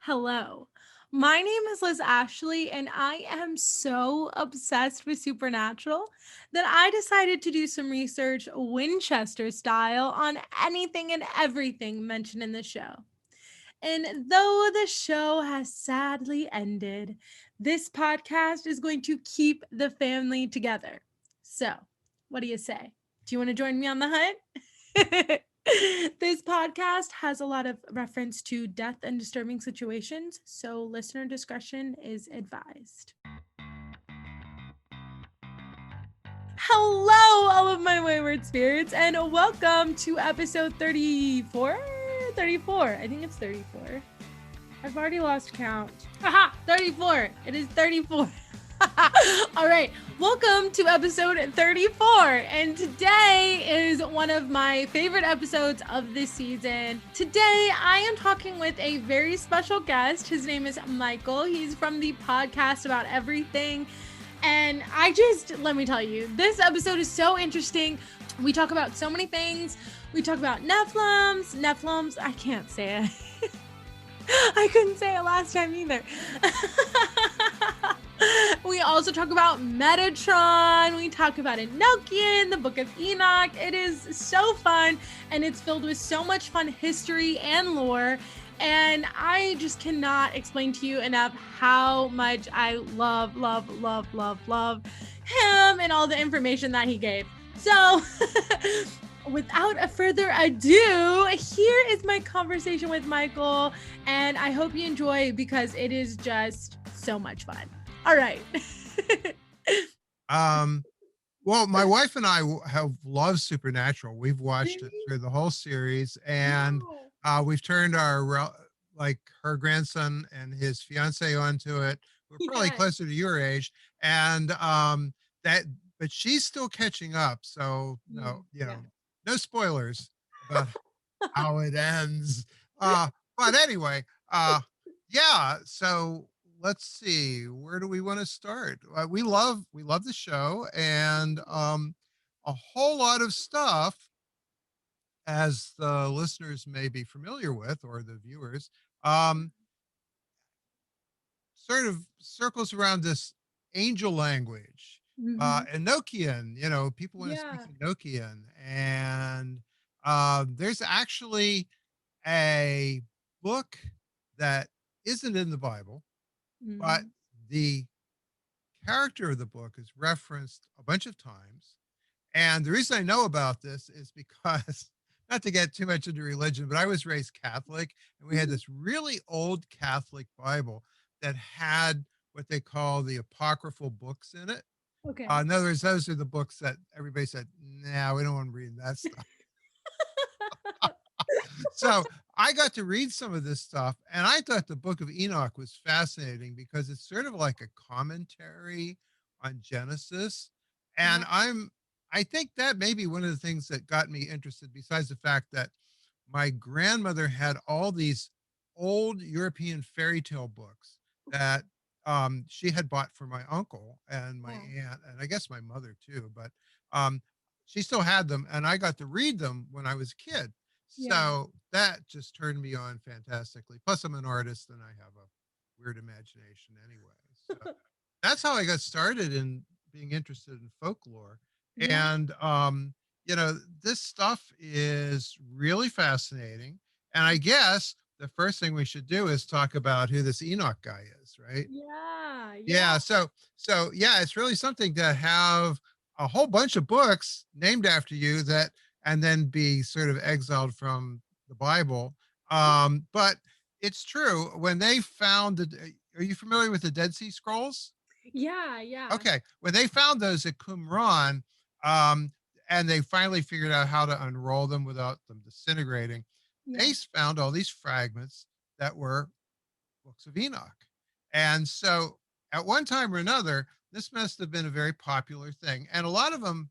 Hello. My name is Liz Ashley, and I am so obsessed with supernatural that I decided to do some research Winchester style on anything and everything mentioned in the show. And though the show has sadly ended, this podcast is going to keep the family together. So, what do you say? Do you want to join me on the hunt? This podcast has a lot of reference to death and disturbing situations, so listener discretion is advised. Hello, all of my wayward spirits, and welcome to episode 34. 34. I think it's 34. I've already lost count. Haha, 34. It is 34. All right, welcome to episode 34. And today is one of my favorite episodes of this season. Today, I am talking with a very special guest. His name is Michael. He's from the podcast About Everything. And let me tell you, this episode is so interesting. We talk about so many things. We talk about Nephilims. I can't say it. I couldn't say it last time either. We also talk about Metatron. We talk about Enochian, the Book of Enoch. It is so fun, and it's filled with so much fun history and lore. And I just cannot explain to you enough how much I love him and all the information that he gave. So without further ado, here is my conversation with Michael, and I hope you enjoy because it is just so much fun. All right. Well, my wife and I have loved Supernatural. We've watched it Really? through the whole series, and Wow. we've turned like her grandson and his fiance onto it. We're probably Yes. closer to your age, and that, but she's still catching up. So Yeah. no spoilers about how it ends. But anyway, yeah. So let's see, where do we want to start? We love the show, and a whole lot of stuff, as the listeners may be familiar with, or the viewers, um, sort of circles around this angel language, Mm-hmm. Enochian. People want to speak Yeah. Enochian, and there's actually a book that isn't in the Bible, but Mm-hmm. the character of the book is referenced a bunch of times. And the reason I know about this is because, not to get too much into religion, but I was raised Catholic, and we had Mm-hmm. this really old Catholic Bible that had what they call the apocryphal books in it. Okay. In other words, those are the books that everybody said, "Nah, we don't want to read that stuff." So I got to read some of this stuff, and I thought the Book of Enoch was fascinating because it's sort of like a commentary on Genesis. And Yeah. I think that may be one of the things that got me interested, besides the fact that my grandmother had all these old European fairy tale books that she had bought for my uncle and my Yeah. aunt, and I guess my mother too. But um, she still had them, and I got to read them when I was a kid. Yeah. So that just turned me on fantastically. Plus, I'm an artist and I have a weird imagination anyway. So that's how I got started in being interested in folklore. Yeah. And this stuff is really fascinating. And I guess the first thing we should do is talk about who this Enoch guy is, right? Yeah. Yeah. Yeah. So yeah, it's really something to have a whole bunch of books named after you, that, and then be sort of exiled from the Bible. But it's true. When they found are you familiar with the Dead Sea Scrolls? Yeah. Yeah. Okay. When they found those at Qumran, um, and they finally figured out how to unroll them without them disintegrating, they Yeah. found all these fragments that were books of Enoch. And so at one time or another, this must have been a very popular thing. And a lot of them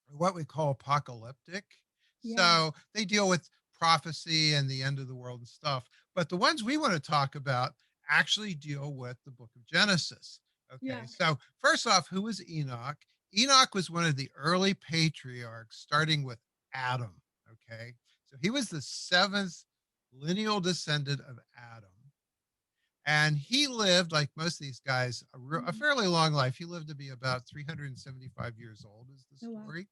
are what we call apocalyptic. Yeah. So they deal with prophecy and the end of the world and stuff. But the ones we want to talk about actually deal with the book of Genesis. Okay. Yeah. So first off, who was Enoch? Enoch was one of the early patriarchs, starting with Adam. Okay. So he was the seventh lineal descendant of Adam. And he lived, like most of these guys, a Mhm. fairly long life. He lived to be about 375 years old, is the Oh wow. story,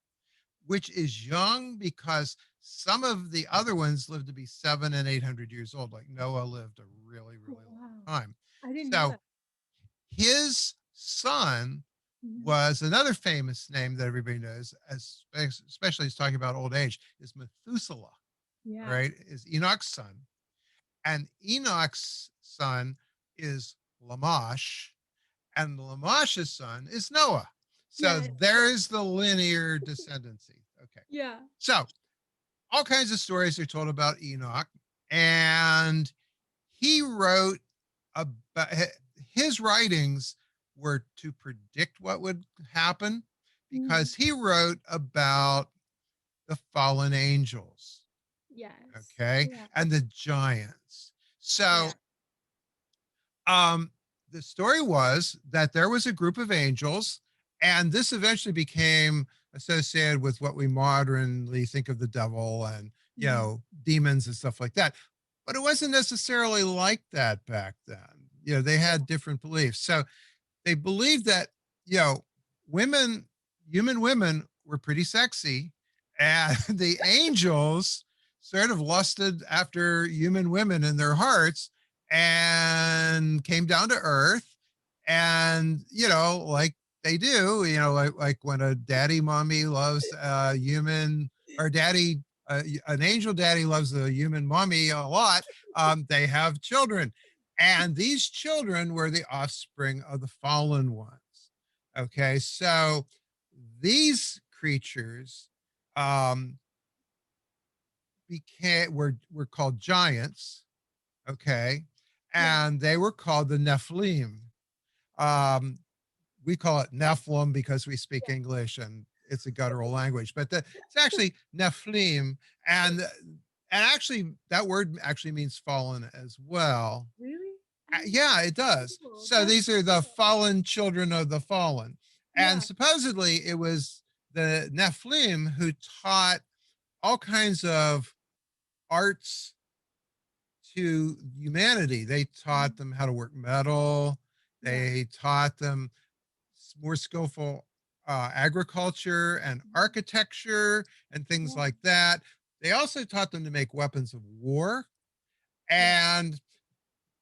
which is young because some of the other ones lived to be 700 and 800 years old. Like Noah lived a really, Oh, really long wow. time. I didn't know So that. his son Mhm. was another famous name that everybody knows, especially as talking about old age, is Methuselah. All Yeah. right, is Enoch's son, and Enoch's son is Lamash, and Lamash's son is Noah. So Yeah. there's the linear descendancy. Okay, Yeah. so all kinds of stories are told about Enoch, and he wrote about his writings were to predict what would happen Mhm. because he wrote about the fallen angels, Yes. okay, Yeah. and the giants. So Yeah. um the story was that there was a group of angels, and this eventually became associated with what we modernly think of the devil and, Mhm. demons and stuff like that. But it wasn't necessarily like that back then. They Yeah. had different beliefs. So they believed that, you know women human women were pretty sexy, and the angels sort of lusted after human women in their hearts and came down to earth, and, like they do, like when a daddy mommy loves a human, or daddy an angel daddy loves a human mommy a lot. They have children, and these children were the offspring of the fallen ones. Okay, so these creatures um, were called giants. Okay, Yeah. and they were called the Nephilim. Um, we call it Nephilim because we speak Yeah. English and it's a guttural language, but it's actually Nephilim, and actually that word actually means fallen as well. Really? I didn't know. Yeah, it does. Cool. So That's these are the cool. fallen children of the fallen. And Yeah. supposedly it was the Nephilim who taught all kinds of arts to humanity. They taught Mhm. them how to work metal, Yeah. they taught them more skillful agriculture and Mhm. architecture and things Yeah. like that. They also taught them to make weapons of war. Yeah. And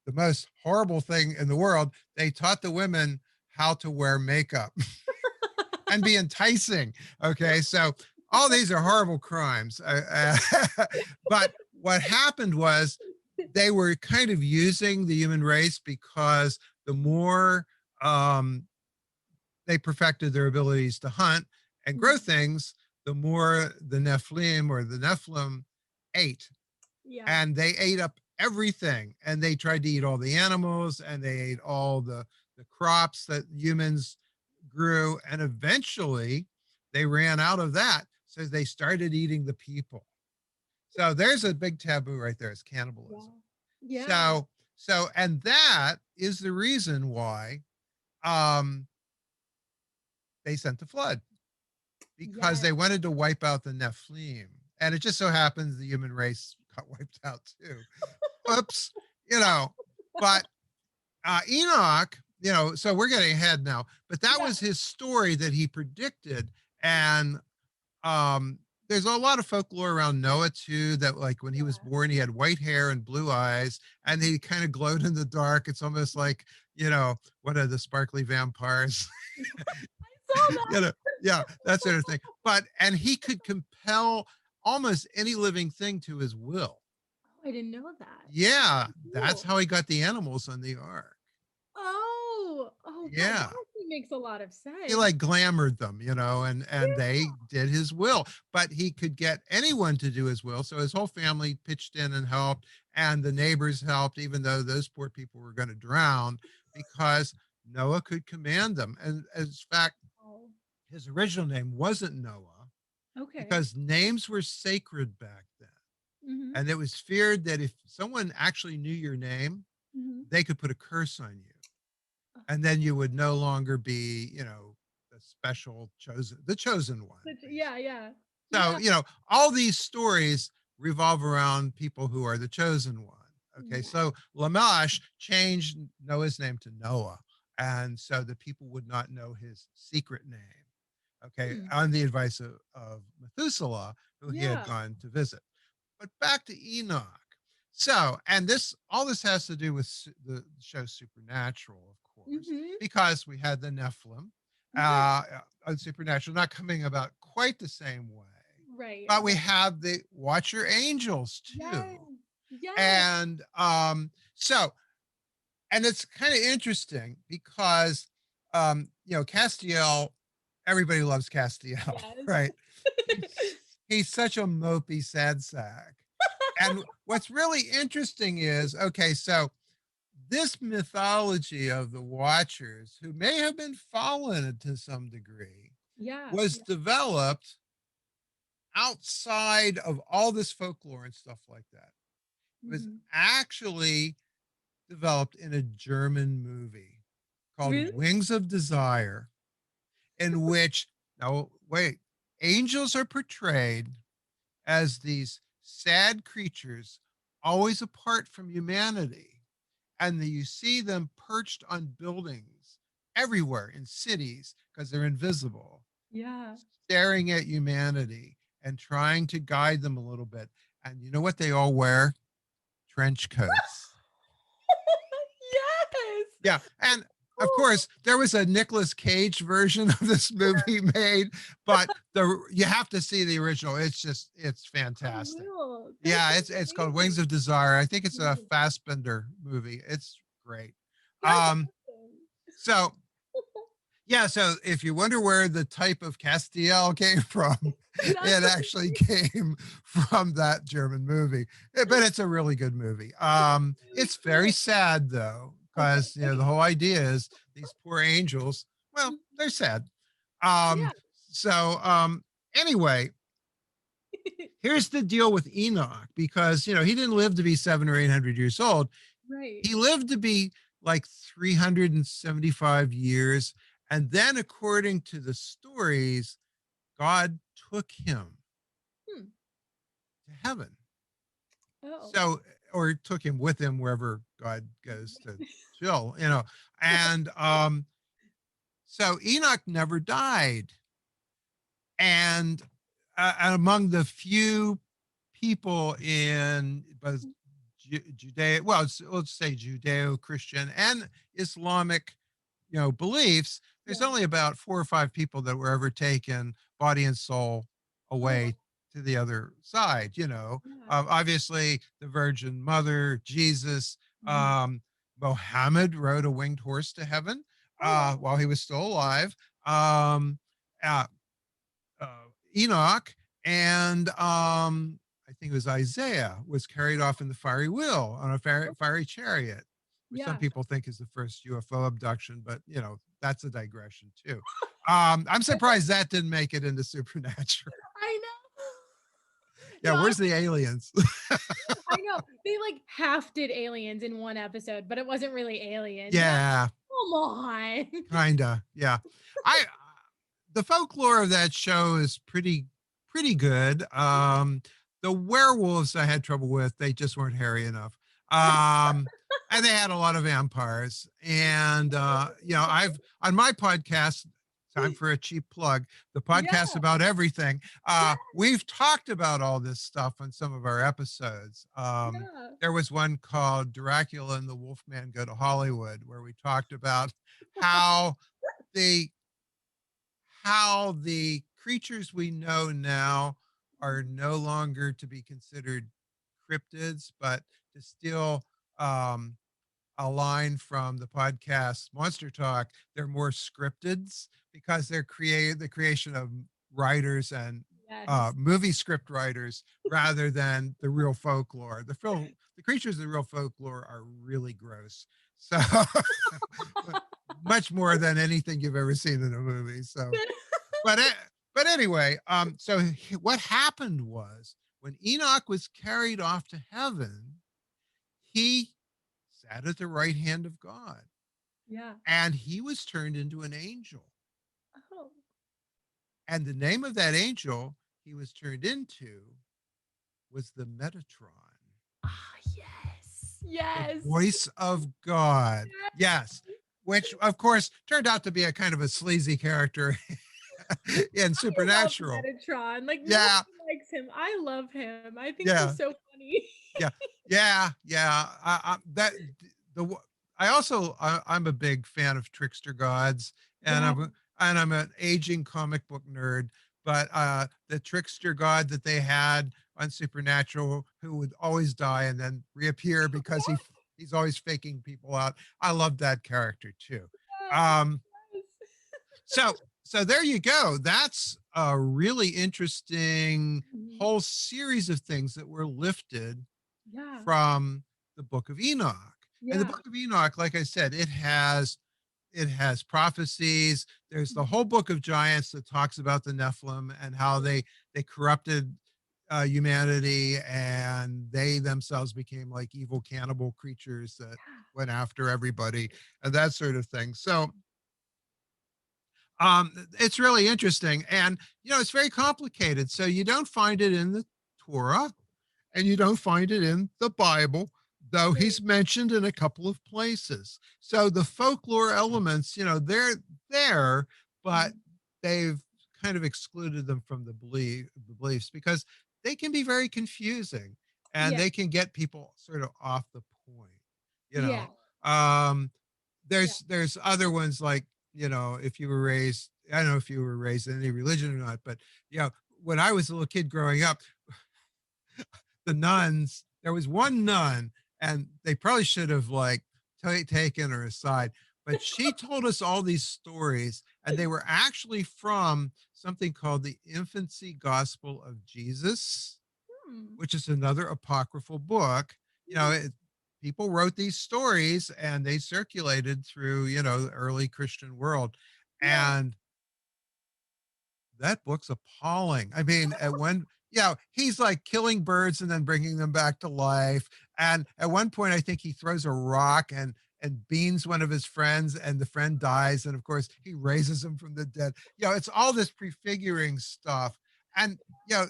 the most horrible thing in the world, they taught the women how to wear makeup and be enticing. Okay, so all these are horrible crimes. But what happened was they were kind of using the human race because the more um, they perfected their abilities to hunt and grow Mhm. things, the more the Nephilim ate, Yeah. and they ate up everything, and they tried to eat all the animals, and they ate all the crops that humans grew, and eventually they ran out of that, so they started eating the people. So there's a big taboo right there, is cannibalism. Yeah. Yeah. So and that is the reason why um they sent the flood, because Yes. they wanted to wipe out the Nephilim, and it just so happens the human race got wiped out too. Whoops, you know. But Enoch, so we're getting ahead now, but that Yeah. was his story that he predicted. And um, there's a lot of folklore around Noah too, that like when he was Yeah. born, he had white hair and blue eyes, and he kind of glowed in the dark. It's almost like, one of the sparkly vampires. I saw you that. know, yeah, that sort of thing. And he could compel almost any living thing to his will. Oh, I didn't know that. Yeah, that's Cool. how he got the animals on the ark. Oh, that Yeah. actually makes a lot of He sense. like glamored them, and they Yeah. did his will, but he could get anyone to do his will. So his whole family pitched in and helped, and the neighbors helped, even though those poor people were going to drown, because Noah could command them. And as fact, Oh, his original name wasn't Noah, okay. because names were sacred back then. Mhm. And it was feared that if someone actually knew your name, Mhm. they could put a curse on you. And then Oh. you would no longer be, the chosen one, Yeah, basically. yeah. So, Yeah. all these stories revolve around people who are the chosen one. Okay, Yeah. so Lamash changed Noah's name to Noah, and so the people would not know his secret name. Okay, Hmm. on the advice of Methuselah, who he had Yeah. gone to visit. But back to Enoch. So, and this all this has to do with the show Supernatural, of course, Mm-hmm. because we had the Nephilim, Yeah. on Supernatural, not coming about quite the same way, Right. but we have the Watcher Angels Yes. too, Yes. and so, and it's kind of interesting because Castiel, everybody loves Castiel, Yes. right? He's such a mopey sad sack. And what's really interesting is, okay, so this mythology of the Watchers, who may have been fallen to some degree, Yeah. was developed outside of all this folklore and stuff like that. It was Mhm. actually developed in a German movie called Really? Wings of Desire, in which, now wait, angels are portrayed as these sad creatures always apart from humanity. And you see them perched on buildings everywhere in cities because they're invisible, Yeah. staring at humanity and trying to guide them a little bit. And you know what they all wear? Trench coats. Yes. Yeah. And of Oh, course, there was a Nicolas Cage version of this movie made, but you have to see the original. It's I fantastic. will. That Yeah, sounds it's called Wings amazing. of Desire. I think it's a Yes. Fassbender movie. It's great. That's Um, awesome. so yeah, so if you wonder where the type of Castiel came from, That's it actually came from that German movie. But it's a really good movie. really It's very cool. sad though, Okay. because the Okay. whole idea is these poor angels, well, they're sad. Um, Yeah. so anyway, here's the deal with Enoch, because he didn't live to be 700 or 800 years old. Right. He lived to be like 375 years. And then, according to the stories, God took him Hmm. to heaven. Oh. So, or took him with him wherever God goes to chill. And so Enoch never died. And among the few people in both Judea, well, let's say Judeo-Christian and Islamic, beliefs, there's Yeah. only about 4 or 5 people that were ever taken body and soul Oh. away to the other side. Yeah. Obviously the Virgin Mother, Jesus, Mhm. um, Mohammed rode a winged horse to heaven Oh wow. while he was still alive. Um, uh, uh, Enoch and I think it was Isaiah was carried off in the fiery wheel on a Okay. fiery chariot, which some Yeah. people think is the first UFO abduction, but that's a digression too. I'm surprised that didn't make it into Supernatural. I know. Yeah, I where's the aliens? I know. They like half did aliens in one episode, but it wasn't really aliens. And Yeah, come on. kinda. Yeah, I the folklore of that show is pretty good. The werewolves I had trouble with; they just weren't hairy enough. And they had a lot of vampires. And I've on my podcast. Time for a cheap plug. The podcast Yeah. about everything. Yeah. We've talked about all this stuff on some of our episodes. Yeah. There was one called Dracula and the Wolfman Go to Hollywood, where we talked about how the the creatures we know now are no longer to be considered cryptids, but to steal a line from the podcast Monster Talk, they're more scriptids because they're the creation of writers and Yes. movie script writers rather than the real folklore. The creatures of the real folklore are really gross. So much more than anything you've ever seen in a movie. So but but anyway, so what happened was when Enoch was carried off to heaven, he sat at the right hand of God, Yeah. and he was turned into an angel. Oh. And the name of that angel he was turned into was the Metatron. Ah, yes. The Yes. voice of God. Yes. Which, of course, turned out to be a kind of a sleazy character in I love Supernatural. Metatron. Like nobody Yeah. likes him. I love him. I think Yeah. he's so funny. Yeah. Yeah. Yeah. The I'm a big fan of trickster gods, and Yeah. I'm an aging comic book nerd. But the trickster god that they had on Supernatural, who would always die and then reappear because he's always faking people out. I love that character too. Um, Yes. so so there you go. That's a really interesting Mhm. whole series of things that were lifted Yeah. from the Book of Enoch. And the Yeah. Book of Enoch, like I said, it has prophecies. There's the Mhm. whole book of giants that talks about the Nephilim and how they corrupted humanity, and they themselves became like evil cannibal creatures that went after everybody and that sort of thing. So it's really interesting, and it's very complicated. So you don't find it in the Torah, and you don't find it in the Bible, though Right. he's mentioned in a couple of places. So the folklore elements, they're there, but Mhm. they've kind of excluded them from the beliefs because they can be very confusing and Yeah. they can get people sort of off the point. You Yeah. know, um, there's other ones like if you were raised, I don't know if you were raised in any religion or not, but when I was a little kid growing up, the nuns, there was one nun, and they probably should have like taken her aside, but she told us all these stories, and they were actually from something called the Infancy Gospel of Jesus, Hmm. which is another apocryphal book. you know Mhm. it, People wrote these stories and they circulated through the early Christian world, Yeah. and that book's appalling. I mean, he's like killing birds and then bringing them back to life. And at one point, I think he throws a rock and beans one of his friends, and the friend dies. And of course, he raises him from the dead. It's all this prefiguring stuff. And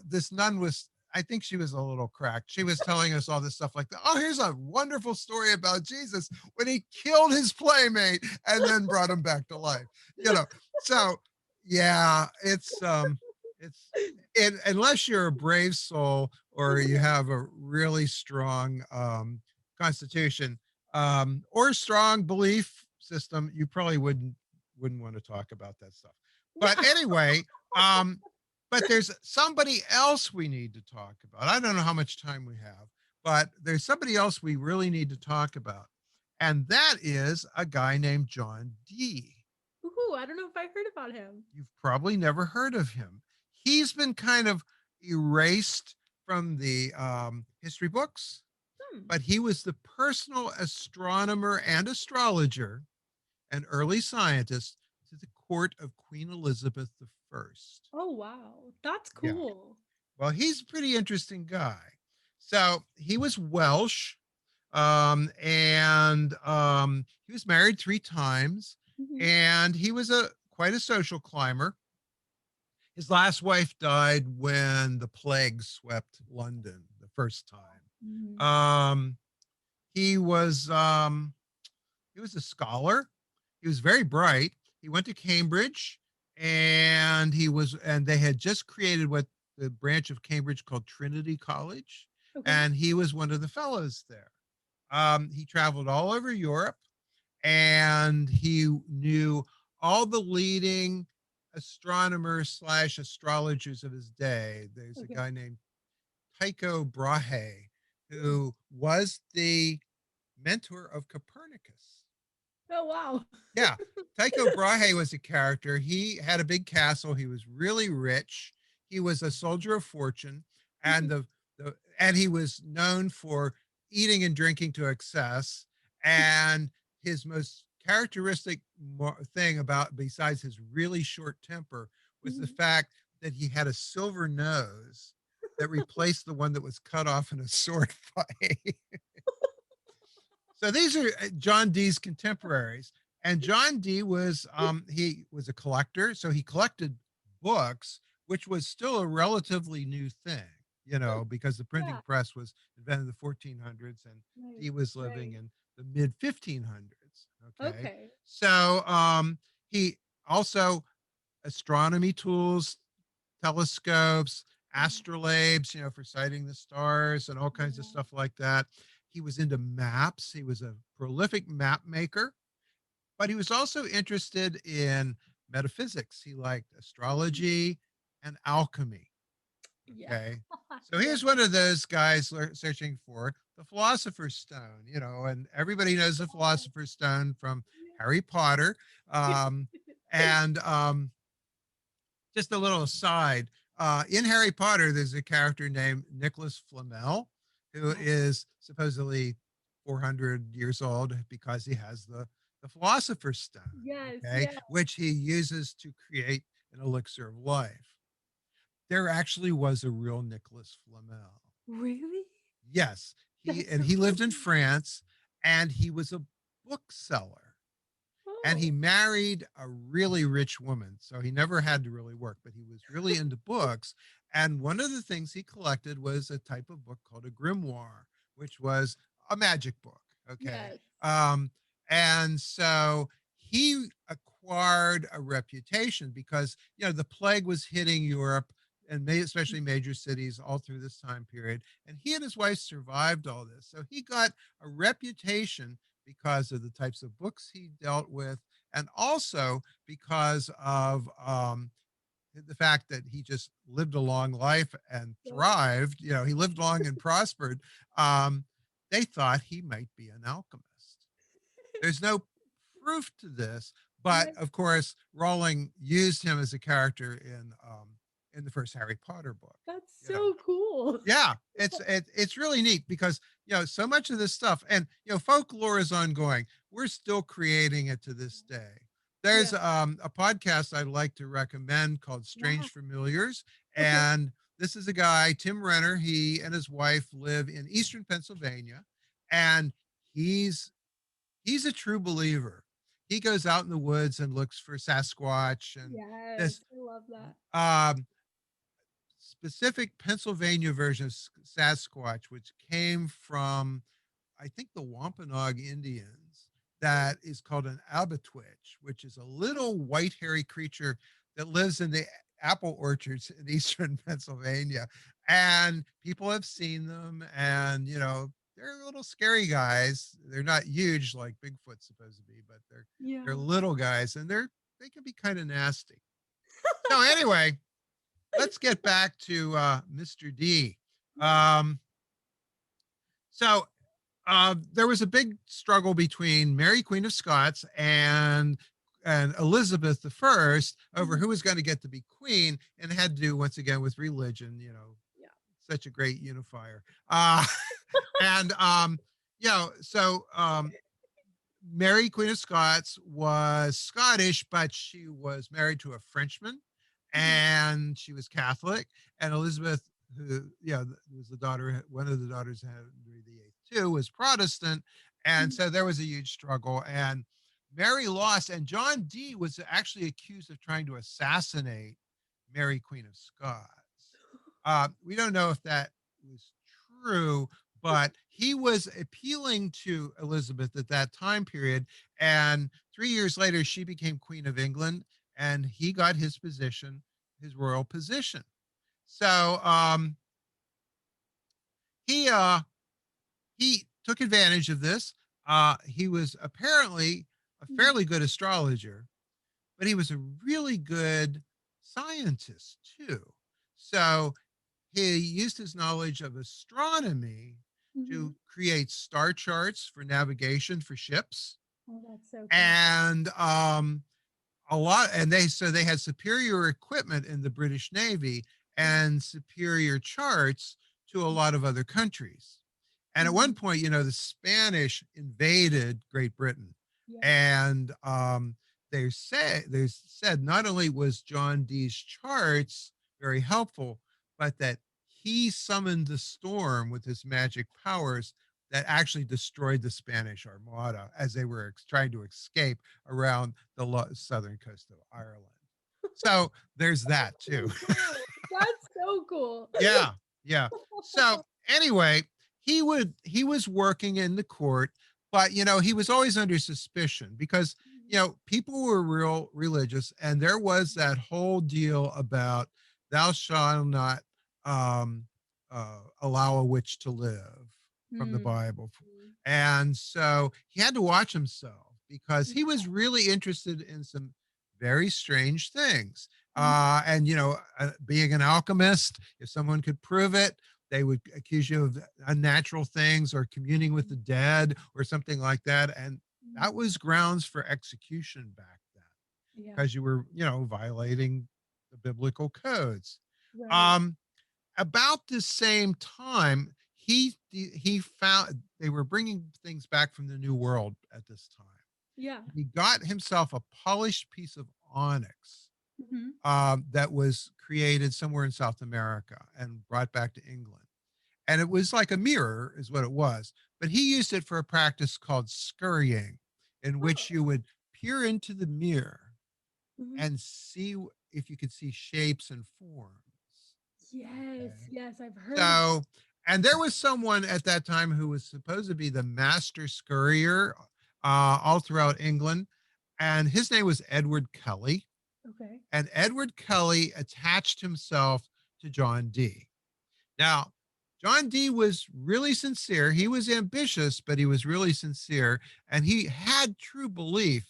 this nun was. I think she was a little cracked. She was telling us all this stuff like, "Oh, here's a wonderful story about Jesus when he killed his playmate and then brought him back to life." So yeah, it's unless you're a brave soul or you have a really strong constitution or a strong belief system, you probably wouldn't want to talk about that stuff. But Yeah. anyway, um but there's somebody else we need to talk about. I don't know how much time we have, but there's somebody else we really need to talk about. And that is a guy named John Dee. Ooh, I don't know if I heard about him. You've probably never heard of him. He's been kind of erased from the history books, Hmm. but he was the personal astronomer and astrologer and early scientist to the court of Queen Elizabeth I. Oh wow. That's Yeah. cool. Well, he's a pretty interesting guy. So he was Welsh, and he was married 3 times, Mhm. and he was a quite a social climber. His last wife died when the plague swept London the first time. Mhm. He was he was a scholar. He was very bright. He went to Cambridge, and they had just created what the branch of Cambridge called Trinity College, Okay. and he was one of the fellows there. He traveled all over Europe, and he knew all the leading astronomers slash astrologers of his day. There's a Okay. guy named Tycho Brahe, who was the mentor of Copernicus. Oh wow. Yeah, Tycho Brahe was a character. He had a big castle. He was really rich. He was a soldier of fortune, and Mhm. and he was known for eating and drinking to excess. And his most characteristic thing about, besides his really short temper, was the Mhm. fact that he had a silver nose that replaced the one that was cut off in a sword fight. So these are John Dee's contemporaries, and John Dee was he was a collector, so he collected books, which was still a relatively new thing. because the printing Yeah. press was invented in the 1400s and Right. Dee was living Right. in the mid 1500s. Okay. Okay. So he also astronomy tools, telescopes, Yeah. astrolabes, for sighting the stars and all kinds of Yeah. stuff like that. He was into maps. He was a prolific map maker, but he was also interested in metaphysics. He liked Mm. astrology and alchemy. Yeah. Okay. So Yeah. here's one of those guys searching for the Philosopher's Stone, and everybody knows the Philosopher's Stone from Harry Potter. Um, and just a little aside, in Harry Potter, there's a character named Nicholas Flamel, who Yes. is supposedly 400 years old because he has the Philosopher's Stone, Yes. okay, Yeah. which he uses to create an elixir of life. There actually was a real Nicholas Flamel. Really? Yes, That's and so he lived in cool. France, and he was a bookseller, and he Oh. married a really rich woman. So he never had to really work, but he was really into books. And one of the things he collected was a type of book called a grimoire, which was a magic book. Okay. Yes. And so he acquired a reputation because, the plague was hitting Europe and especially major cities all through this time period. And he and his wife survived all this. So he got a reputation because of the types of books he dealt with, and also because of the fact that he just lived a long life and So thrived. He lived long and prospered. Um, they thought he might be an alchemist. There's no proof to this, but yeah. of course, Rowling used him as a character in the first Harry Potter book. That's You know, so cool. yeah, it's really neat because so much of this stuff, and folklore is ongoing. We're still creating it to this day. There's Yeah. a podcast I'd like to recommend called Yeah. Strange Familiars, Okay. and this is a guy, Tim Renner. He and his wife live in eastern Pennsylvania, and he's he's a true believer. He goes out in the woods and looks for Sasquatch and Yes. this I love that. um, specific Pennsylvania version of Sasquatch, which came from, I think, the Wampanoag Indians, that is called an abatwitch, which is a little white hairy creature that lives in the apple orchards in eastern Pennsylvania. And people have seen them, and they're little scary guys. They're not huge like Bigfoot's supposed to be, but they're Yeah. little guys, and they can be kind of nasty. So anyway, let's get back to Mr. D. Yeah. Um, so there was a big struggle between Mary, Queen of Scots, and Elizabeth I over Mhm. who was going to get to be queen, and it had to do once again with religion. Yeah. Such a great unifier. Uh, and Mary, Queen of Scots, was Scottish, but she was married to a Frenchman, Mhm. and she was Catholic. And Elizabeth, who was the daughter, one of the daughters of Henry VIII too, was Protestant, and Mhm. so there was a huge struggle. And Mary lost, and John Dee was actually accused of trying to assassinate Mary, Queen of Scots. We don't know if that was true, but he was appealing to Elizabeth at that time period. And 3 years later, she became Queen of England, and he got his position, his royal position. So he he took advantage of this. He was apparently a Mhm. fairly good astrologer, but he was a really good scientist too. So he used his knowledge of astronomy Mhm. to create star charts for navigation for ships, Oh, that's so cool. and they had superior equipment in the British Navy Yeah. and superior charts to a lot of other countries. And at one Mhm. point, the Spanish invaded Great Britain, Yeah. and they said not only was John Dee's charts very helpful, but that he summoned the storm with his magic powers that actually destroyed the Spanish Armada as they were trying to escape around the southern coast of Ireland. So there's that too. So cool. That's so cool. Yeah. Yeah. So anyway, he was working in the court, but he was always under suspicion because people were real religious, and there was that whole deal about thou shalt not um allow a witch to live from the Mm. Bible. And so he had to watch himself because he Yeah. was really interested in some very strange things. Mhm. And being an alchemist, if someone could prove it, they would accuse you of unnatural things or communing with the dead or something like that. And that Mm. was grounds for execution back then Yeah. because you were, violating the biblical codes. Right. Um, about the same time, he found they were bringing things back from the New World at this time. Yeah. He got himself a polished piece of onyx Mhm. that was created somewhere in South America and brought back to England. And it was like a mirror, is what it was. But he used it for a practice called scurrying, in which Oh. you would peer into the mirror Mhm. and see if you could see shapes and forms. Yes, Okay. yes, I've heard of. So, and there was someone at that time who was supposed to be the master scurrier all throughout England. And his name was Edward Kelly. Okay. And Edward Kelly attached himself to John Dee. Now, John Dee was really sincere. He was ambitious, but he was really sincere, and he had true belief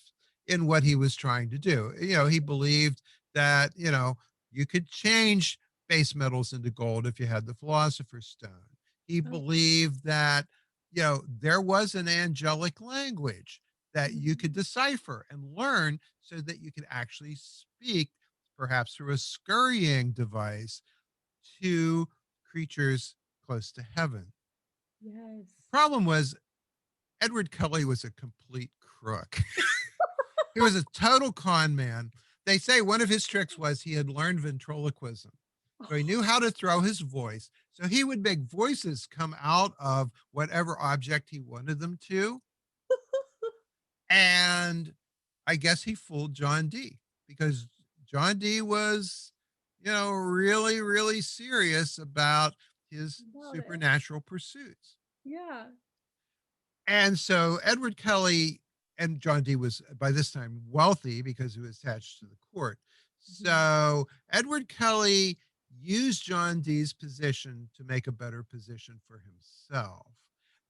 in what he was trying to do. He believed that, you could change base metals into gold if you had the philosopher's stone. He Oh. believed that, there was an angelic language that you Mhm. could decipher and learn so that you could actually speak, perhaps through a scurrying device, to creatures close to heaven. The Yes. problem was Edward Kelly was a complete crook. He was a total con man. They say one of his tricks was he had learned ventriloquism. So he knew how to throw his voice. So he would make voices come out of whatever object he wanted them to. And I guess he fooled John Dee because John Dee was, really, really serious about his About it. supernatural pursuits. Yeah. And so Edward Kelly and John Dee was by this time wealthy because he was attached to the court. Mhm. So Edward Kelly used John Dee's position to make a better position for himself.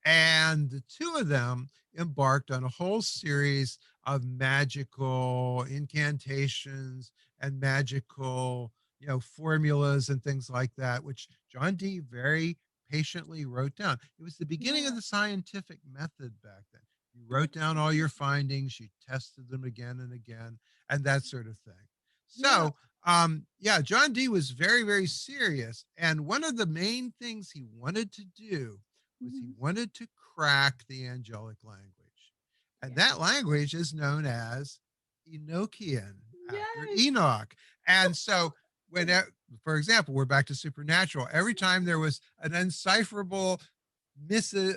And the two of them embarked on a whole series of magical incantations and magical, formulas and things like that, which John Dee very patiently wrote down. It was the beginning of Yeah. the scientific method back then. You wrote That's down so all your cool. findings, you tested them again and again, and that sort of thing. Yeah. So, yeah, John Dee was very, very serious. And one of the main things he wanted to do was he Mhm. wanted to crack the angelic language. And Yes. that language is known as Enochian after Yes. Enoch. And so, when, for example, we're back to supernatural. Every time there was an uncipherable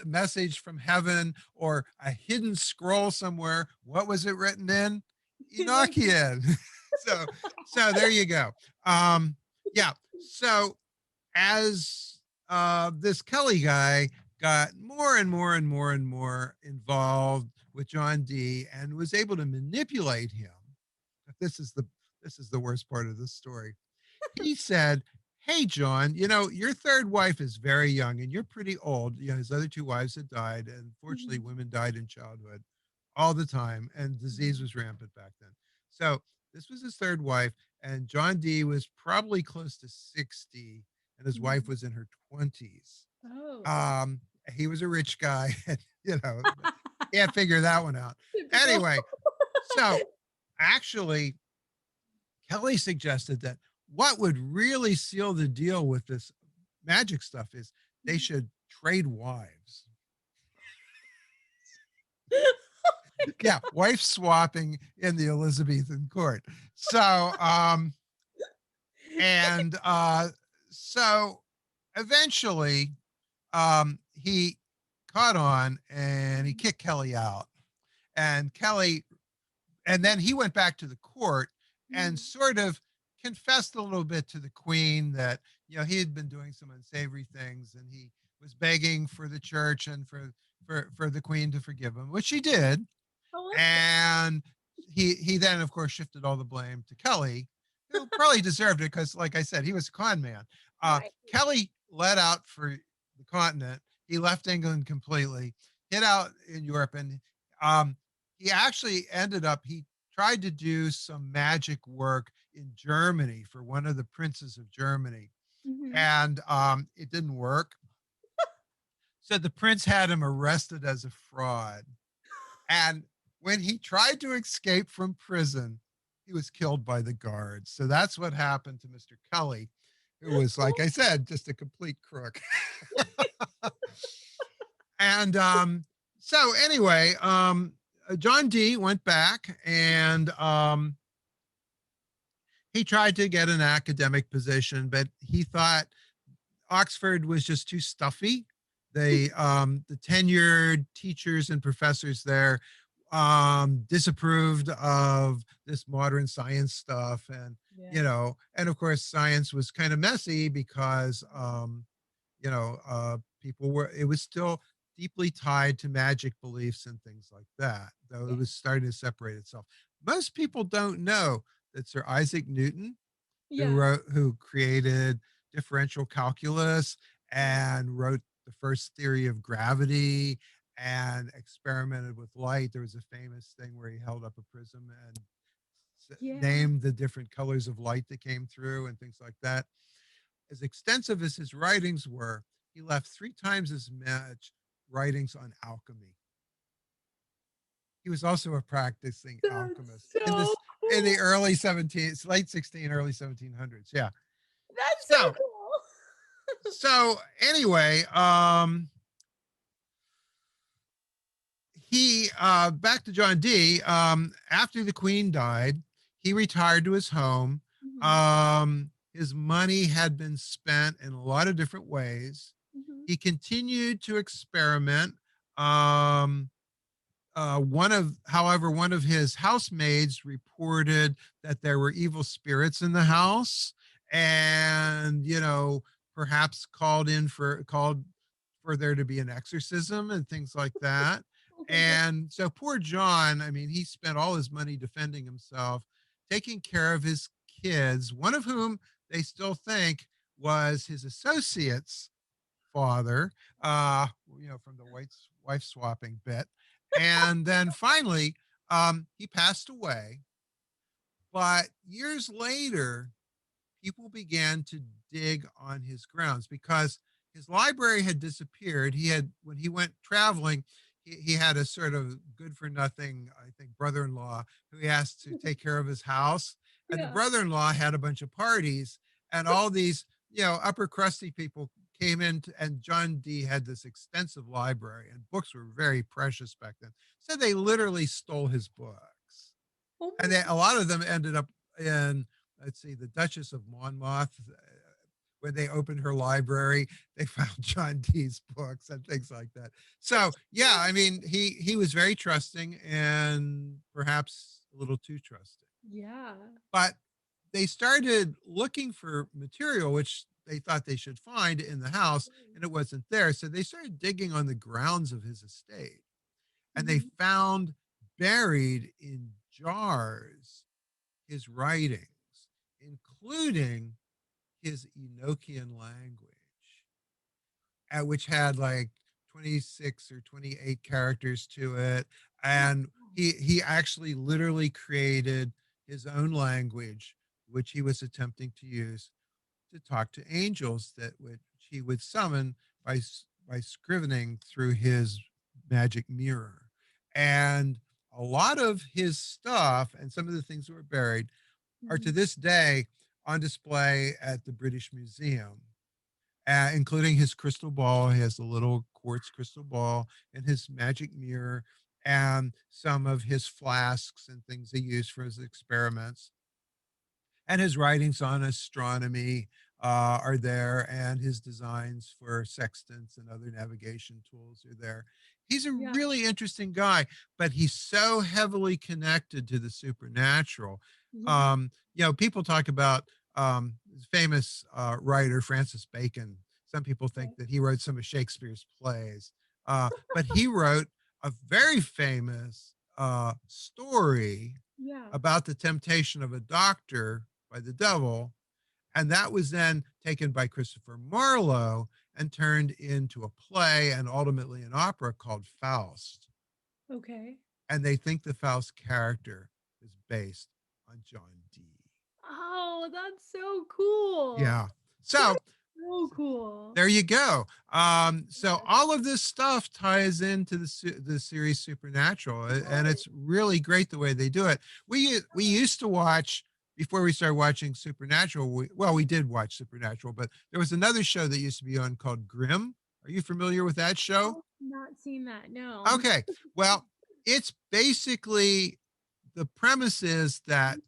message from heaven or a hidden scroll somewhere, what was it written in? Enochian. Enochian. so, so there you go. Um, yeah. So as this Kelly guy got more and more and more and more involved with John Dee and was able to manipulate him. This is the this is the worst part of the story. He said, "Hey, John, your third wife is very young and you're pretty old. His other two wives had died. And fortunately, Mhm. women died in childhood all the time, and disease Mhm. was rampant back then. So this was his third wife, and John Dee was probably close to 60, and his wife Mhm. was in her 20s. Oh. Um, he was a rich guy, and, but can't figure that one out. Typical. Anyway, so actually, Kelly suggested that what would really seal the deal with this magic stuff is they Mhm. should trade wives. Oh my Yeah, wife swapping in the Elizabethan court. So, and so eventually, he caught on and he God. kicked Kelly out. And Kelly, and then he went back to the court and Mhm. sort of confessed a little bit to the queen that, he had been doing some unsavory things, and he was begging for the church and for the queen to forgive him, which she did. Oh, that's good. And he then, of course, shifted all the blame to Kelly, who probably deserved it because, like I said, he was a con man. Right. Kelly let out for the continent. He left England completely, hid out in Europe, and um, he actually ended up. He tried to do some magic work in Germany for one of the princes of Germany, Hmm. and it didn't work. So the prince had him arrested as a fraud. And when he tried to escape from prison, he was killed by the guards. So that's what happened to Mr. Kelly, who was, like I said, just a complete crook. And so, anyway, John Dee went back, and he tried to get an academic position, but he thought Oxford was just too stuffy. The tenured teachers and professors there disapproved of this modern science stuff, and Yeah. and of course science was kind of messy because people were it was still deeply tied to magic beliefs and things like that, though Yeah. it was starting to separate itself. Most people don't know that Sir Isaac Newton, Yeah. who created differential calculus Yeah. and wrote the first theory of gravity and experimented with light. There was a famous thing where he held up a prism and Yeah. named the different colors of light that came through and things like that. As extensive as his writings were, he left 3 times as much writings on alchemy. He was also a practicing That's alchemist in so this in the cool. early 17th, late 16, early 1700s. Yeah. That's so So cool. so anyway, he back to John Dee. After the Queen died, he retired to his home. Hmm. His money had been spent in a lot of different ways. Hmm. He continued to experiment. Um, one of his housemaids reported that there were evil spirits in the house, and perhaps called for there to be an exorcism and things like that. Oh my god. And so poor John, I mean, he spent all his money defending himself, taking care of his kids, one of whom they still think was his associate's father, from the wife swapping bit. And then finally, he passed away. But years later, people began to dig on his grounds because his library had disappeared. When he went traveling, he had a sort of good for nothing, I think, brother in law who he asked to take care of his house. And the Yeah. brother in law had a bunch of parties, and all these, upper crusty people came in, and John Dee had this extensive library, and books were very precious back then. So they literally stole his books, Oh and my a lot of them ended up in, let's see, the Duchess of Monmouth. When they opened her library, they found John Dee's books and things like that. So yeah, god. I mean, he was very trusting and perhaps a little too trusting. Yeah. But they started looking for material which they thought they should find in the house, and it wasn't there. So they started digging on the grounds of his estate, and they Hmm. found buried in jars his writings, including his Enochian language, which had like 26 or 28 characters to it. Oh. And he actually literally created his own language, which he was attempting to use to talk to angels that which he would summon by scrivening through his magic mirror. And a lot of his stuff and some of the things that were buried are to Mhm. this day on display at the British Museum, including his crystal ball. He has a little quartz crystal ball and his magic mirror and some of his flasks and things he used for his experiments. And his writings on astronomy are there, and his designs for sextants and other navigation tools are there. He's a Yeah. really interesting guy, but he's so heavily connected to the supernatural. Yeah. People talk about famous writer Francis Bacon. Some people think Okay. that he wrote some of Shakespeare's plays, but he wrote a very famous story Yeah. about the temptation of a doctor by the devil, and that was then taken by Christopher Marlowe and turned into a play and ultimately an opera called Faust. Okay. And they think the Faust character is based on John Dee. Oh, that's so cool. Yeah. That So is so cool. there you go. So Yes. all of this stuff ties into the series Supernatural, and Yes. it's really great the way they do it. We used to watch before we started watching Supernatural. We did watch Supernatural, but there was another show that used to be on called Grimm. Are you familiar with that show? I've not seen that. No. Okay. Well, it's basically the premise is that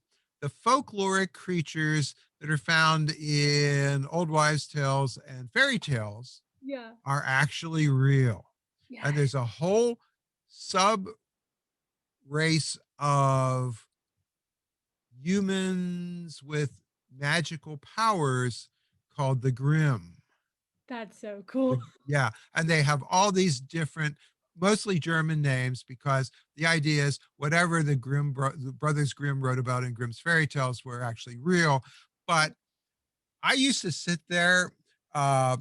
the folkloric creatures that are found in old wives' tales and fairy tales Yeah. are actually real. And Yes. there's a whole sub race of humans with magical powers called the Grimm. That's so cool. Yeah, and they have all these different, mostly German names because the idea is whatever the brothers Grimm wrote about in Grimm's fairy tales were actually real. But I used to sit there uh,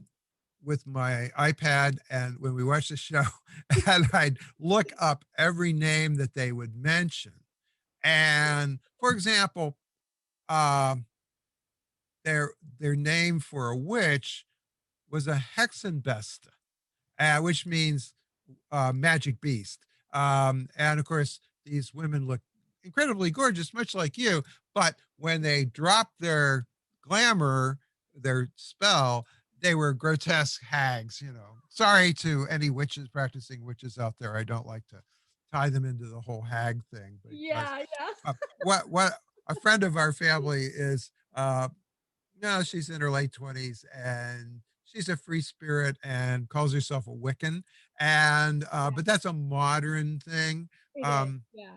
with my iPad, and when we watched the show, and I'd look up every name that they would mention. And for example, um, their name for a witch was a Hexenbeste, which means magic beast. And of course, these women look incredibly gorgeous, much like you. But when they dropped their glamour, their spell, they were grotesque hags. Sorry to any witches, practicing witches out there. I don't like to tie them into the whole hag thing because Yeah, yeah. what a friend of our family is. No, she's in her late 20s and she's a free spirit and calls herself a Wiccan. And Yeah, but that's a modern thing. it is. Um, Yeah.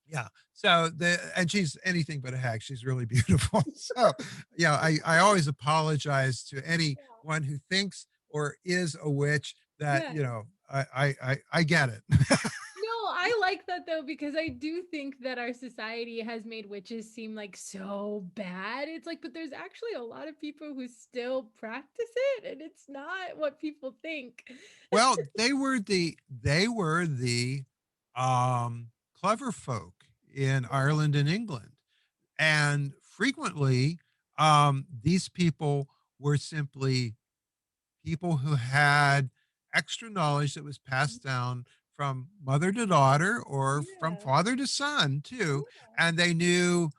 yeah. So and she's anything but a hag. She's really beautiful. So yeah, I always apologize to anyone who thinks or is a witch that, Yeah. I get it. No, I like that though because I do think that our society has made witches seem like so bad. It's like, but there's actually a lot of people who still practice it, and it's not what people think. Well, they were the clever folk in Yeah. Ireland and England. And frequently, these people were simply people who had extra knowledge that was passed down from mother to daughter or from Yeah. father to son, too. And they knew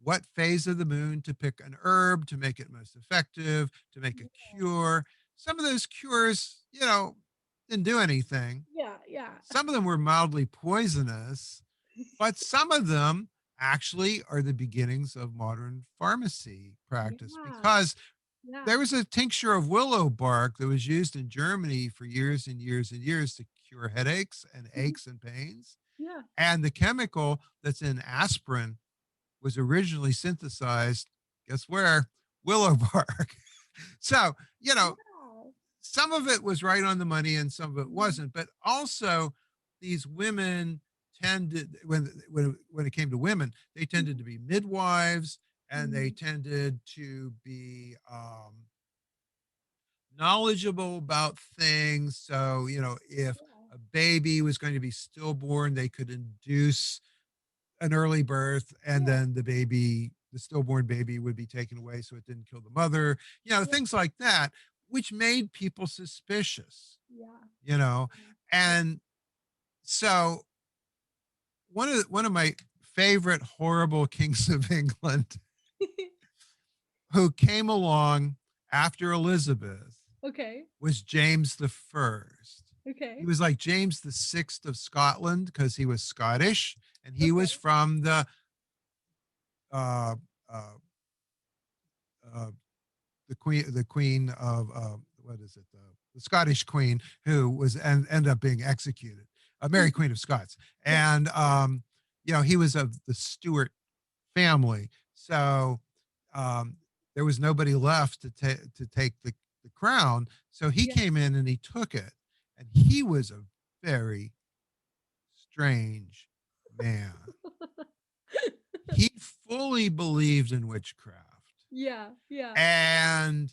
what phase of the moon to pick an herb to make it most effective, to make a cure. Some of those cures, didn't do anything. Yeah. Yeah. Some of them were mildly poisonous, but some of them actually are the beginnings of modern pharmacy practice Yeah. because Yeah. there was a tincture of willow bark that was used in Germany for years and years and years to cure headaches and Mhm. aches and pains. Yeah. And the chemical that's in aspirin was originally synthesized, guess where? Willow bark. So, Wow. some of it was right on the money and some of it Mhm. wasn't. But also, these women tended, when it came to women, they tended Mhm. to be midwives and they Mhm. tended to be knowledgeable about things. So, if Yeah. a baby was going to be stillborn, they could induce an early birth and Yeah. then the stillborn baby would be taken away so it didn't kill the mother, Yeah. things like that, which made people suspicious, Yeah. you know. Yeah. And so one of my favorite horrible kings of England who came along after Elizabeth Okay. was James the First. He Okay. was like James the Sixth of Scotland because he was Scottish and he Okay. was from uh, uh, uh, the queen of what is it, the Scottish queen who was and ended up being executed, Mary Mhm. Queen of Scots, Yeah. and he was of the Stuart family. So there was nobody left to take the crown. So he Yeah. came in and he took it. And he was a very strange man. He fully believed in witchcraft. Yeah. Yeah. And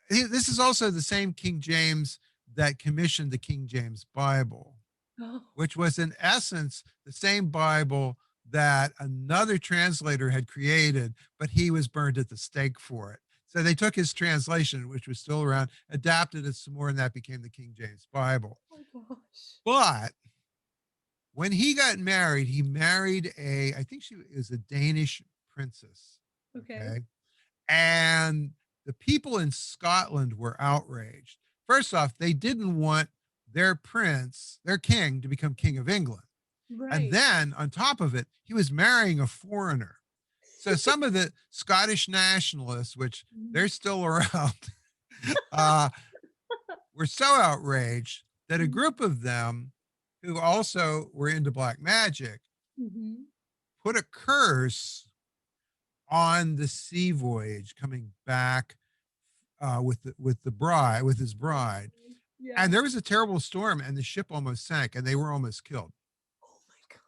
this is also the same King James that commissioned the King James Bible, Oh. which was in essence the same Bible that another translator had created, but he was burned at the stake for it. So they took his translation, which was still around, adapted it some more, and that became the King James Bible. Oh my gosh. But when he got married, he married I think she was a Danish princess. Okay. And the people in Scotland were outraged. First off, they didn't want their prince, their king, to become king of England. Right. And then on top of it, he was marrying a foreigner. So some of the Scottish nationalists, which they're still around, were so outraged that a group of them who also were into black magic put a curse on the sea voyage coming back with his bride. Yeah. And there was a terrible storm and the ship almost sank and they were almost killed. Oh my gosh.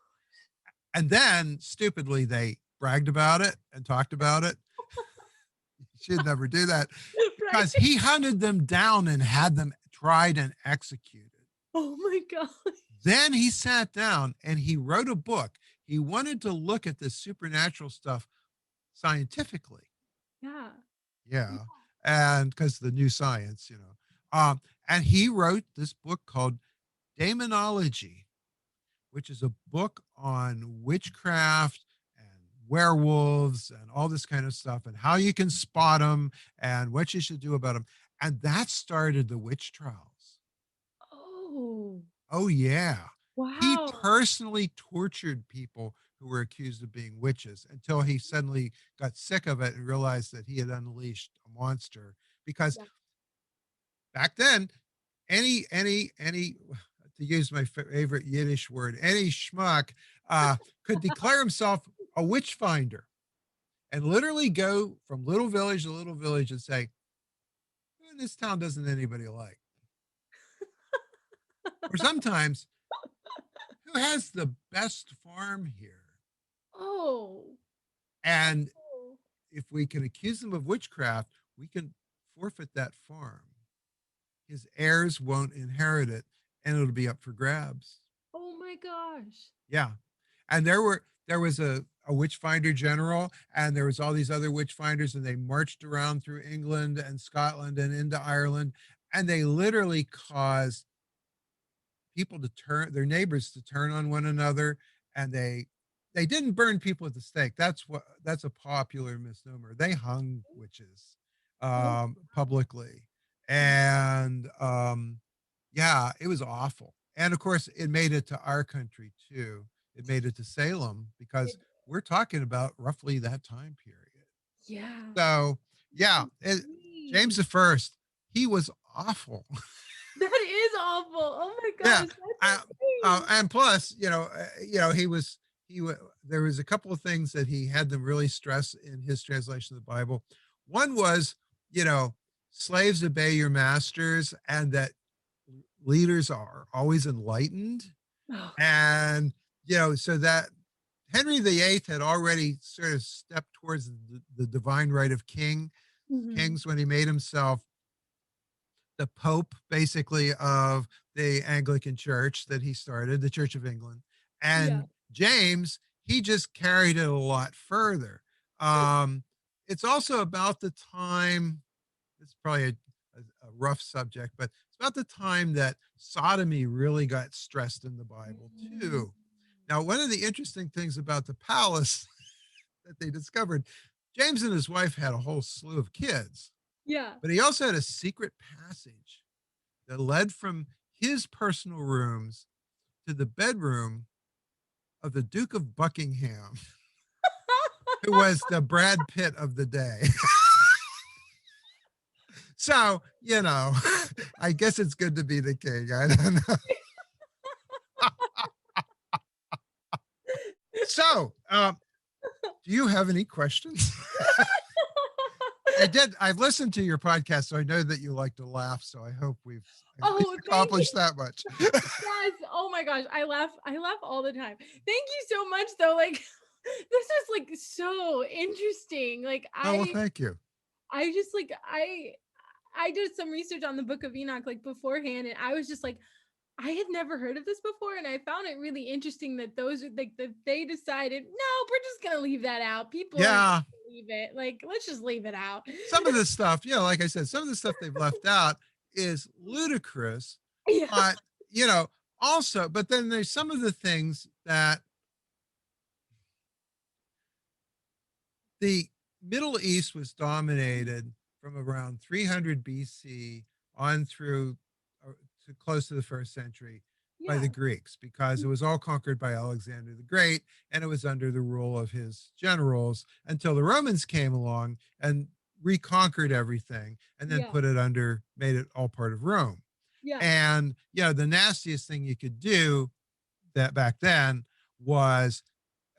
And then stupidly they bragged about it and talked about it. You should never do that. Because he hunted them down and had them tried and executed. Oh my gosh. Then he sat down and he wrote a book. He wanted to look at this supernatural stuff scientifically. Yeah. Yeah. And because the new science, and he wrote this book called Demonology, which is a book on witchcraft and werewolves and all this kind of stuff and how you can spot them and what you should do about them. And that started the witch trials. Oh yeah. Wow. He personally tortured people who were accused of being witches until he suddenly got sick of it and realized that he had unleashed a monster. Because back then, any to use my favorite Yiddish word, any schmuck could declare himself a witch finder and literally go from little village to little village and say, who in this town doesn't anybody like? Or sometimes, who has the best farm here? Oh. And if we can accuse them of witchcraft, we can forfeit that farm. His heirs won't inherit it, and it'll be up for grabs. Oh my gosh. Yeah. And there was a witch finder general, and there was all these other witch finders, and they marched around through England and Scotland and into Ireland, and they literally caused people to turn, their neighbors to turn on one another, and they didn't burn people at the stake. That's a popular misnomer. They hung witches publicly. And yeah, it was awful. And of course, it made it to our country too. It made it to Salem because we're talking about roughly that time period. Yeah. So yeah, James I, he was awful. That is awful. Oh my gosh. Yeah. And plus, he was there was a couple of things that he had them really stress in his translation of the Bible. One was, slaves obey your masters and that leaders are always enlightened. Oh. And, so that Henry VIII had already sort of stepped towards the divine right of kings when he made himself the Pope, basically, of the Anglican Church that he started, the Church of England. And James, he just carried it a lot further. It's also about the time, it's probably a rough subject, but it's about the time that sodomy really got stressed in the Bible too. Now, one of the interesting things about the palace that they discovered, James and his wife had a whole slew of kids. Yeah. But he also had a secret passage that led from his personal rooms to the bedroom of the Duke of Buckingham, who was the Brad Pitt of the day. So, I guess it's good to be the king. I don't know. So, Do you have any questions? I've listened to your podcast, so I know that you like to laugh. So I hope we've at least Oh, thank you. accomplished that much. Yes. Oh my gosh. I laugh all the time. Thank you so much though. Like this is like so interesting. Like Oh, well, thank you. I just like I did some research on the Book of Enoch like beforehand, and I was just like, I had never heard of this before, and I found it really interesting that those are like that they decided, no, we're just gonna leave that out. People aren't Yeah. gonna leave it. Like, let's just leave it out. Some of this stuff, like I said, some of the stuff they've left out is ludicrous, Yeah. but also, but then there's some of the things that the Middle East was dominated from around 300 BC on through to close to the first century by the Greeks, because it was all conquered by Alexander the Great, and it was under the rule of his generals until the Romans came along and reconquered everything and then made it all part of Rome. Yeah. And the nastiest thing you could do that back then was,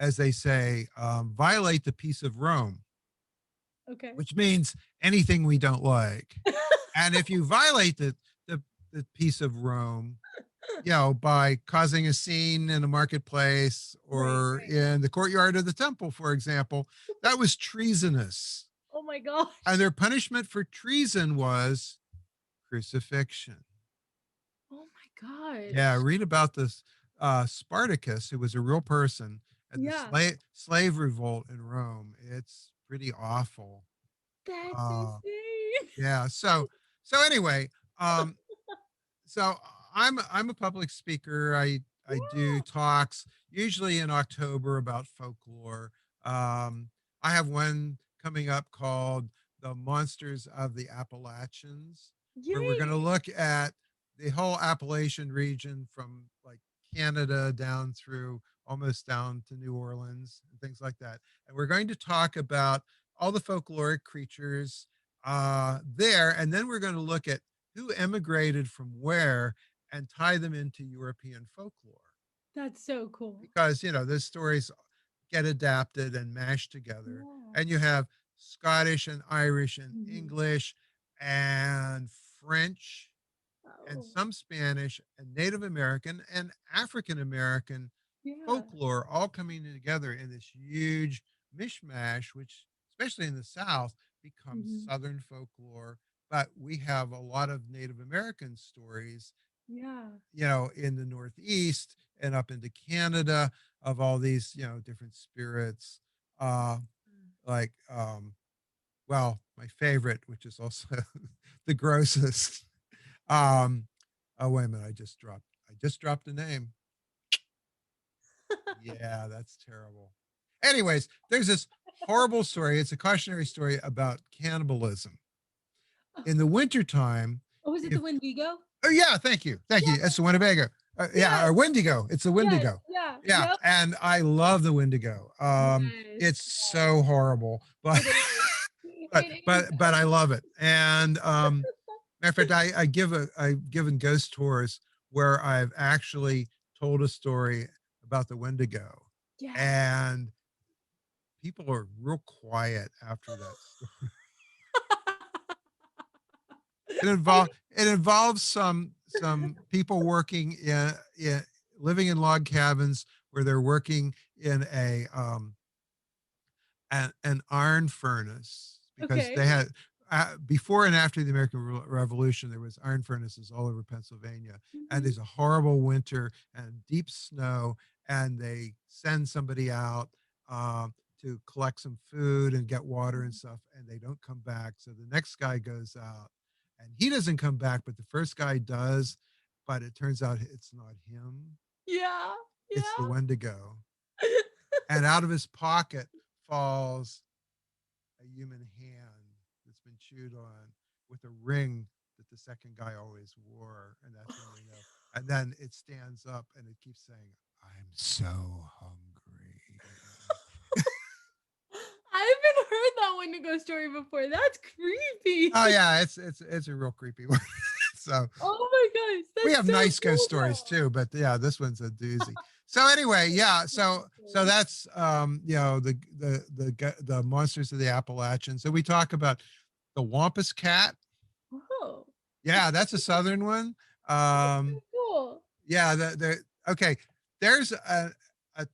as they say, violate the peace of Rome. Okay. Which means anything we don't like. And if you violate the peace of Rome, by causing a scene in a marketplace or in the courtyard of the temple, for example, that was treasonous. Oh my gosh. And their punishment for treason was crucifixion. Oh my gosh. Yeah, read about this Spartacus, who was a real person, and the slave revolt in Rome. It's pretty awful. That's insane. Yeah. So anyway, so I'm a public speaker. I do talks usually in October about folklore. I have one coming up called "The Monsters of the Appalachians," where we're going to look at the whole Appalachian region from like Canada down through almost down to New Orleans and things like that. And we're going to talk about all the folkloric creatures there. And then we're going to look at who emigrated from where and tie them into European folklore. That's so cool. Because, those stories get adapted and mashed together. Yeah. And you have Scottish and Irish and English and French and some Spanish and Native American and African American folklore all coming together in this huge mishmash, which, especially in the South, becomes Southern folklore. But we have a lot of Native American stories, in the Northeast and up into Canada of all these, different spirits. Like, well, my favorite, which is also the grossest. Oh, wait a minute. I just dropped a name. Yeah, that's terrible. Anyways, there's this horrible story. It's a cautionary story about cannibalism. In the wintertime. Oh, is it the Wendigo? Oh, yeah. Thank you. It's the Winnebago. Or Wendigo. It's the Wendigo. Yeah. Yep. And I love the Wendigo. It's so horrible, but but I love it. And matter of fact, I've given ghost tours where I've actually told a story about the Wendigo, and people are real quiet after that story. It involves some people working in living in log cabins where they're working in an iron furnace, because they had before and after the American Revolution, there was iron furnaces all over Pennsylvania, and there's a horrible winter and deep snow, and they send somebody out to collect some food and get water and stuff, and they don't come back. So the next guy goes out, and he doesn't come back, but the first guy does. But it turns out it's not him. Yeah. It's the Wendigo. And out of his pocket falls a human hand that's been chewed on with a ring that the second guy always wore. And that's when we know. And then it stands up and it keeps saying, "I'm so hungry." I haven't heard that Wendigo story before. That's creepy. Oh yeah, it's a real creepy one. So oh my gosh, we have so nice ghost stories too, but yeah, this one's a doozy. So anyway, yeah. So that's the monsters of the Appalachians. So we talk about the Wampus cat. Oh, Yeah, that's a southern one. that's so Um, cool. yeah, okay. There's a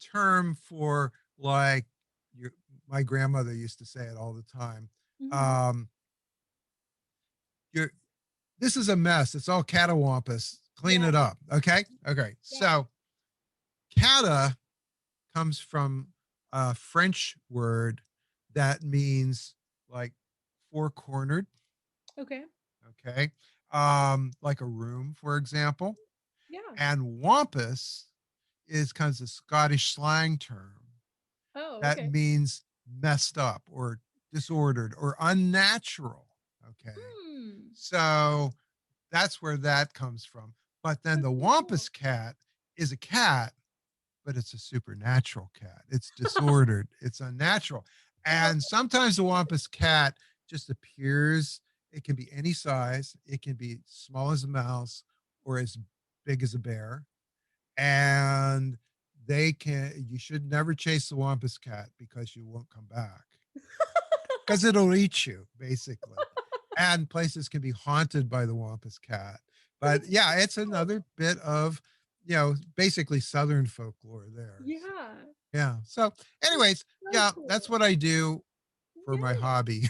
term for like your my grandmother used to say it all the time. Mhm. Um, you're this is a mess. It's all catawampus. Clean Yeah, it up. Okay. Okay. yeah. So cata comes from a French word that means like four cornered. Okay. Okay. Like a room, for example. Yeah. And wampus is kind of a Scottish slang term Oh, that okay. means messed up or disordered or unnatural. Okay. Hmm. So that's where that comes from. But then That's the so cool. wampus cat is a cat, but it's a supernatural cat. It's disordered, it's unnatural. Oh, And sometimes the wampus cat just appears. It can be any size, it can be small as a mouse or as big as a bear. And you should never chase the wampus cat because you won't come back because it'll eat you, basically. And places can be haunted by the wampus cat. But that's yeah, so it's cool. another bit of, basically Southern folklore there. So, Yeah. yeah. So, That's anyways, so yeah, that's cool. what I do for my Yeah. hobby.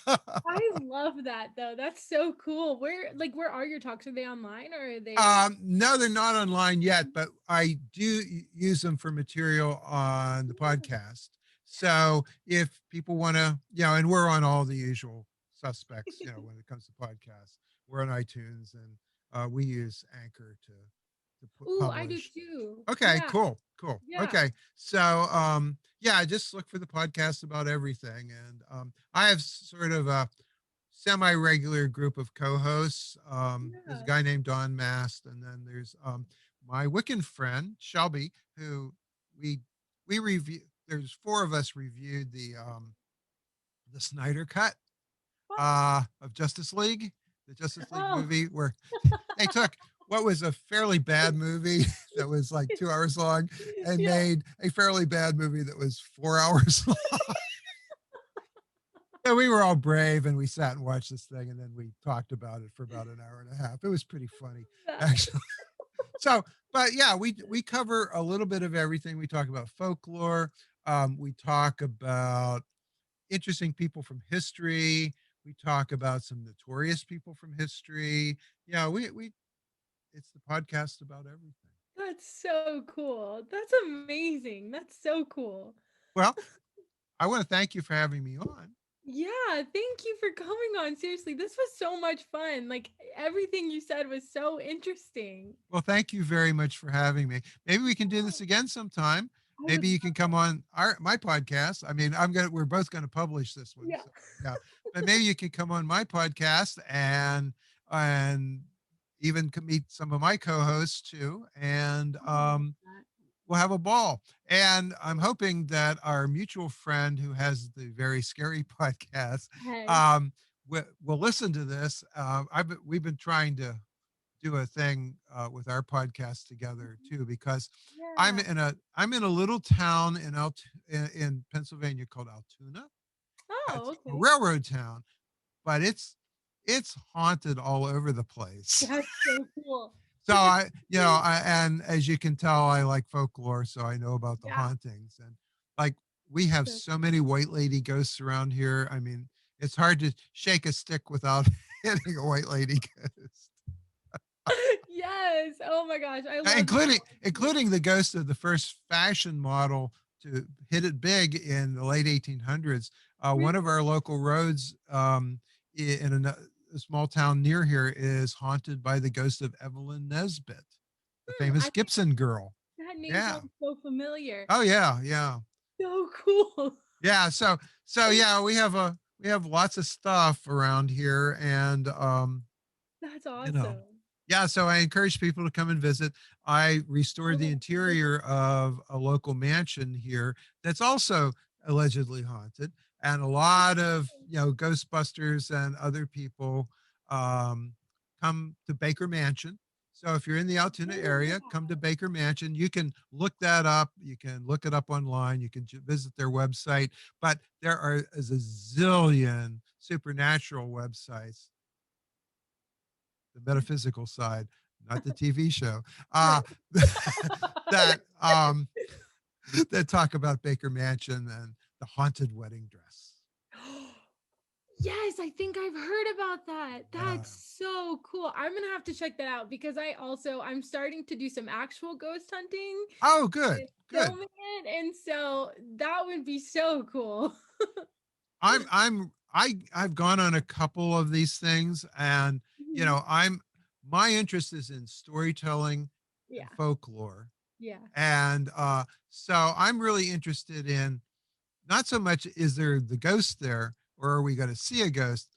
I love that though. That's so cool. Where are your talks? Are they online or are they No, they're not online yet, but I do use them for material on the Yeah. podcast. So if people want to, and we're on all the usual suspects, when it comes to podcasts, we're on iTunes and we use Anchor to Ooh, I do publish. too. Okay, Yeah. cool, cool. Yeah. Okay, so yeah, just look for the podcast about everything, and I have sort of a semi-regular group of co-hosts. There's a Yeah. guy named Don Mast, and then there's my Wiccan friend Shelby, who we we review. There's four of us reviewed the Snyder cut Wow. of Justice League, the Justice League Oh. movie, where they took what was a fairly bad movie that was like 2 hours long and Yeah. made a fairly bad movie that was 4 hours long. Yeah, we were all brave and we sat and watched this thing and then we talked about it for about an hour and a half. It was pretty funny, That. actually. So, but yeah, we cover a little bit of everything. We talk about folklore. We talk about interesting people from history. We talk about some notorious people from history. Yeah, we it's the podcast about everything. That's so cool. That's amazing. That's so cool. Well, I want to thank you for having me on. Yeah, thank you for coming on. Seriously, this was so much fun. Like everything you said was so interesting. Well, thank you very much for having me. Maybe we can do this Yeah, again sometime. I would Maybe you can love come it. on my podcast. I mean, we're both gonna publish this one. Yeah. So yeah. But maybe you can come on my podcast and even meet some of my co-hosts too. And I would love that. we'll have a ball. And I'm hoping that our mutual friend who has the very scary podcast Yes. um will listen to this. We've been trying to do a thing with our podcast together Mhm. too because Yeah. I'm in a little town in Pennsylvania called Altoona. It's Oh, a okay. railroad town, but it's haunted all over the place. That's so cool. So Because and as you can tell, I like folklore, so I know about the yeah. hauntings and like we have So so many white lady ghosts around here. I mean, it's hard to shake a stick without hitting a white lady ghost. yes. Oh my gosh. I love that. Including the ghost of the first fashion model to hit it big in the late 1800s. One of Really? our local roads in a small town near here is haunted by the ghost of Evelyn Nesbit, the I famous think Gibson girl. that name Yeah. sounds so familiar. Oh yeah, yeah, So cool. yeah. So yeah, we have lots of stuff around here, and That's you know, awesome. yeah, so I encourage people to come and visit. I I restored the will visit. interior of a local mansion here that's also allegedly haunted, and a lot of Ghostbusters and other people um, come to Baker Mansion. So if you're in the Altoona area, come to Baker Mansion. You can look that up. You can look it up online. You can visit their website. But is a zillion supernatural websites, the metaphysical side, not the TV show, that that talk about Baker Mansion and the haunted wedding dress. Yes, I think I've heard about that. That's so cool. I'm gonna have to check that out because I'm starting to do some actual ghost hunting. Oh, good. Filming it, and so that would be so cool. I've gone on a couple of these things, and my interest is in storytelling and folklore. Yeah. And so I'm really interested in not so much is there the ghost there or are we going to see a ghost,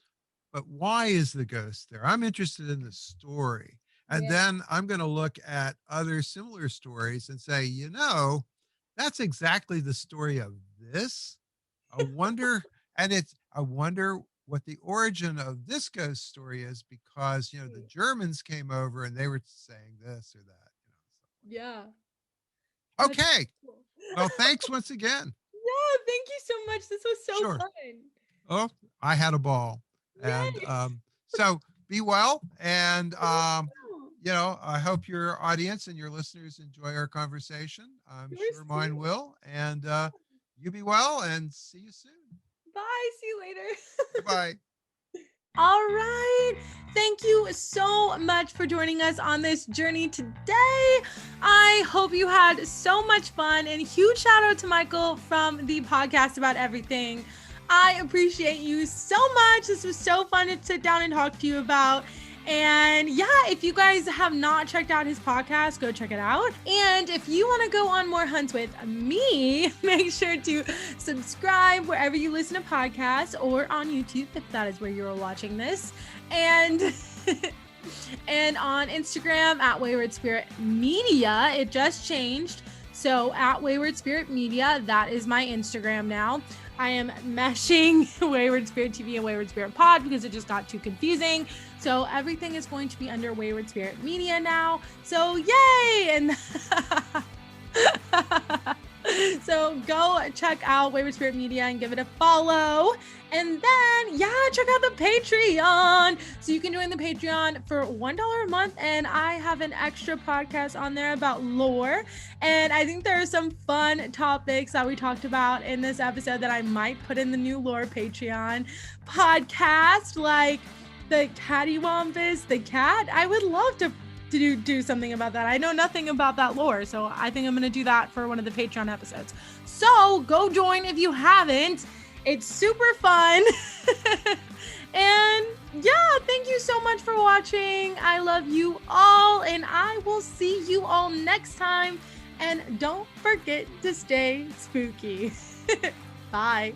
but why is the ghost there? I'm interested in the story. And then I'm going to look at other similar stories and say, that's exactly the story of this. I wonder what the origin of this ghost story is because, the Germans came over and they were saying this or that. Yeah. Okay. Cool. Well, thanks once again. Yeah, thank you so much. This was so fun. Oh, I had a ball. Yay. And so be well. And, I hope your audience and your listeners enjoy our conversation. I'm sure mine will. And you be well and see you soon. Bye. See you later. Bye. All right. Thank you so much for joining us on this journey today. I hope you had so much fun, and huge shout out to Michael from the podcast about everything. I appreciate you so much. This was so fun to sit down and talk to you about. And if you guys have not checked out his podcast, go check it out. And if you want to go on more hunts with me, make sure to subscribe wherever you listen to podcasts or on YouTube, if that is where you're watching this. And and on Instagram at Wayward Spirit Media. It just changed. So at Wayward Spirit Media, that is my Instagram now. I am meshing Wayward Spirit TV and Wayward Spirit Pod because it just got too confusing. So everything is going to be under Wayward Spirit Media now. So yay! And so go check out Wayward Spirit Media and give it a follow. And then, check out the Patreon. So you can join the Patreon for $1 a month. And I have an extra podcast on there about lore. And I think there are some fun topics that we talked about in this episode that I might put in the new lore Patreon podcast, like the cattywampus, the cat. I would love to do something about that. I know nothing about that lore, so I think I'm going to do that for one of the Patreon episodes. So go join if you haven't. It's super fun. And thank you so much for watching. I love you all, and I will see you all next time. And don't forget to stay spooky. Bye.